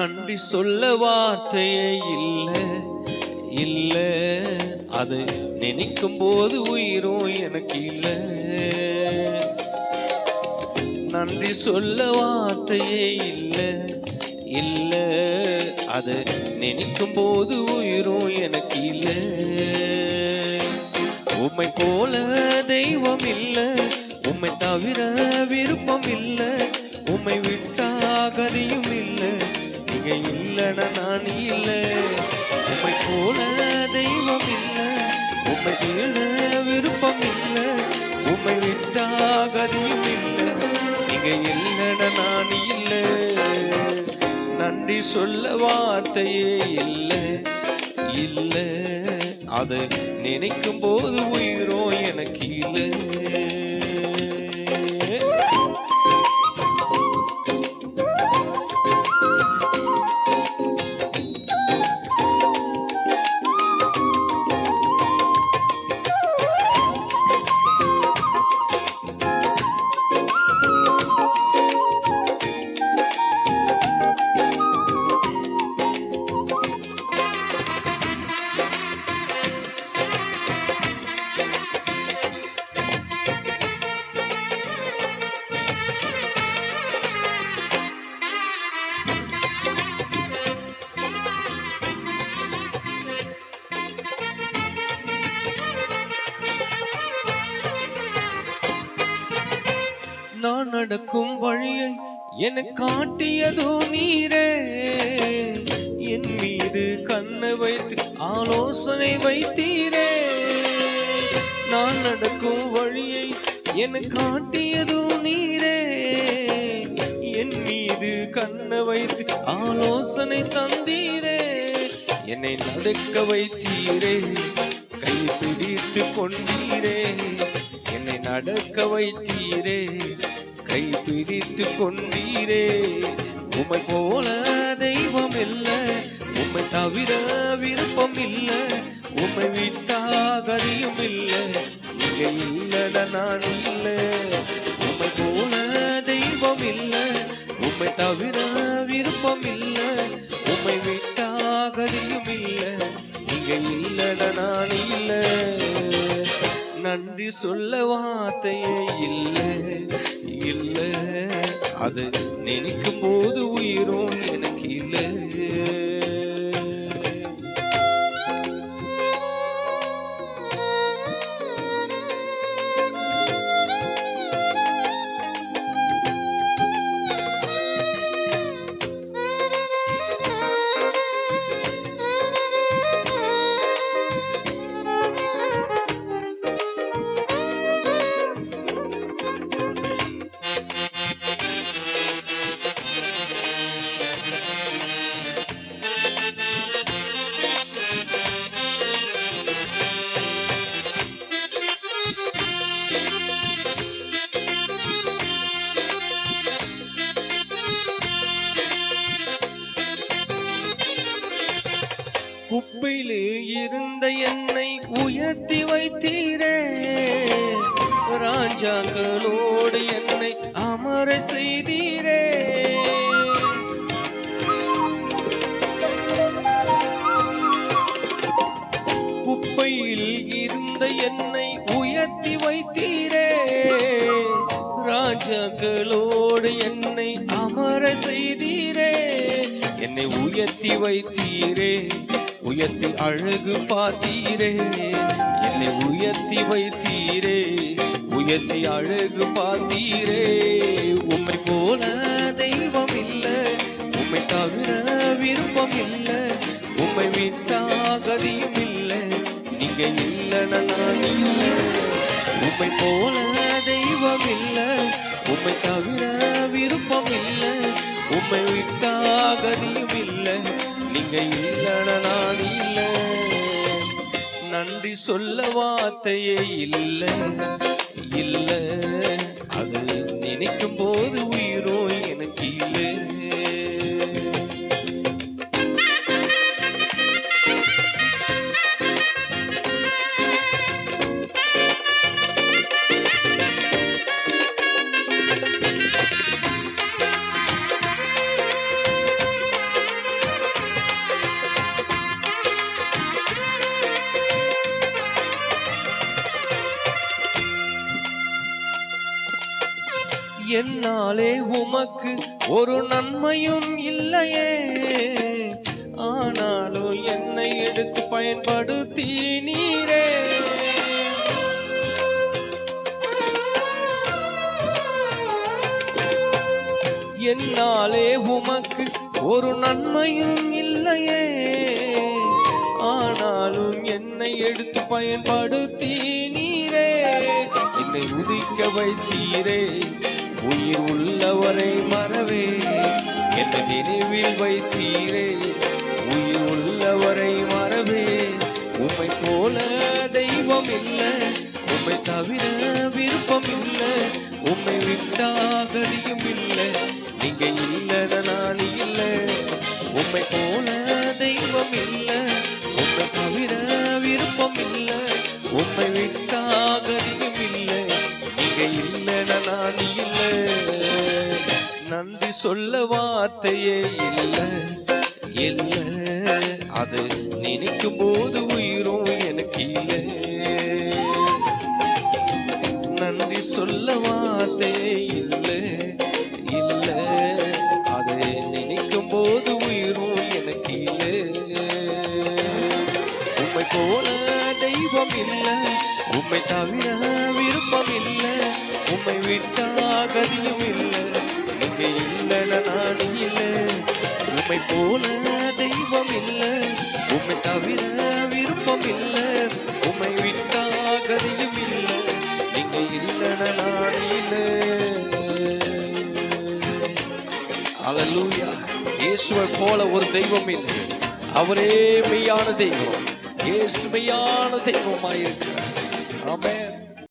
நன்றி சொல்ல வார்த்தையே இல்ல இல்ல, அதை நினைக்கும் போது உயிரும் எனக்கு இல்ல. நன்றி சொல்ல வார்த்தையே இல்ல இல்ல, அதை நினைக்கும் போது உயிரும் எனக்கு இல்ல. உம்மை போல தெய்வம் இல்ல, உம்மை தவிர விருப்பம் இல்ல, உம்மை விட்டா கதியும் இல்ல, நீங்க இல்லைன்னா நான் இல்ல. உம்மை போல தெய்வம் இல்ல, உம்மை தேட விருப்பம் இல்ல, உம்மை விட்டா கதியும் இல்ல, நீங்க இல்லைன்னா நான் இல்ல. நன்றி சொல்ல வார்த்தையே இல்ல இல்ல, அதை நினைக்கும் போது உயிரோ எனக்கு இல்லை. நான் நடக்கும் வழியை எனக்கு காட்டியதோ நீரே, என் மீது கண்ணை வைத்து ஆலோசனை வைத்தீரே. நான் நடக்கும் வழியை எனக்கு காட்டியதோ நீரே, என் மீது கண்ணை வைத்து ஆலோசனை தந்தீரே. என்னை நடக்க வைத்தீரே, கை பிடித்து கொண்டீரே. என்னை நடக்க வைத்தீரே, கை பிடித்து கொண்டீரே. உம்மை போல தெய்வம் இல்ல, உம்மை தவிர விருப்பம் இல்ல, உம்மை விட்டா கதியும் இல்ல, நீங்க இல்லட நான் இல்ல. உம்மை போல தெய்வம் இல்ல, உம்மை தவிர விருப்பம் இல்ல, உம்மை விட்டா கதியும் இல்ல, நீங்க இல்லட நான் இல்ல. நன்றி சொல்ல வார்த்தையே இல்ல இல்ல, அது நினைக்கும் போது உயிரும் எனக்கு இல்லை. குப்பையிலே இருந்த என்னை உயர்த்தி வைத்தீரே, ராஜாக்களோடு என்னை அமர செய்தீரே. குப்பையில் இருந்த என்னை உயர்த்தி வைத்தீரே, ராஜாக்களோடு என்னை அமர செய்தீரே. என்னை உயர்த்தி வைத்தீரே, உயர்த்தி அழகு பார்த்தீரே. என்னை உயர்த்தி வைத்தீரே, உயர்த்தி அழகு பார்த்தீரே. உம்மை போல தெய்வம் இல்ல, உம்மை தவிர விருப்பம் இல்ல, உம்மை விட்டா கதியும் இல்ல, நீங்க இல்லைன்னா நான் இல்ல. உம்மை போல தெய்வம் இல்ல, உம்மை தவிர விருப்பம் இல்ல, உம்மை விட்டா கதியும் இல்ல, நீங்க இல்லைன்னா நான் இல்ல. நன்றி சொல்ல வார்த்தையே இல்ல இல்ல, அது நினைக்கும் போது உயிரோ எனக்கு இல்லை. என்னாலே உமக்கு ஒரு நன்மையும் இல்லையே, ஆனாலும் என்னை எடுத்து பயன்படுத்தி நீரே. என்னாலே உமக்கு ஒரு நன்மையும் இல்லையே, ஆனாலும் என்னை எடுத்து பயன்படுத்தி நீரே. என்னை உதிக்க வைத்தீரே, உயிர் உள்ளவரை மறவே. என்னை நினைவில் வைத்தீரே, உயிர் உள்ளவரை மறவே. உம்மை போல தெய்வம் இல்லை, உம்மை தவிர விருப்பம் இல்லை, உம்மை விட்டாகதியும் இல்லை, நீங்க இல்ல நான் இல்ல. உம்மை போல தெய்வம் இல்லை, உம்மை தவிர விருப்பம் இல்லை, உம்மை விட்டாகதியும் இல்லை, நீங்க இல்ல நான் இல்ல. நன்றி சொல்ல வார்த்தையே இல்லை இல்லை, அது நினைக்கும் போது உயிரும் எனக்கு இல்லை. நன்றி சொல்ல வார்த்தையே இல்லை இல்லை, அது நினைக்கும் போது உயிரும் எனக்கு இல்லை. உம்மை போல தெய்வம் இல்லை, உம்மை தவிர விருப்பம் இல்லை, உம்மை விட்டாகதியும் இல்லை, நீங்க இல்ல நான் இல்லை. உம்மை போல தெய்வம் இல்லை, உம்மை தவிர விருப்பம் இல்லை, உம்மை விட்டாகதியும் இல்லை, நீங்க இல்ல நான் இல்லை. அல்லேலூயா. இயேசுவை போல ஒரு தெய்வம் இல்லை, அவரே மெய்யான தெய்வம். இயேசு மெய்யான தெய்வமாயிருக்கிறார். ஆமென்.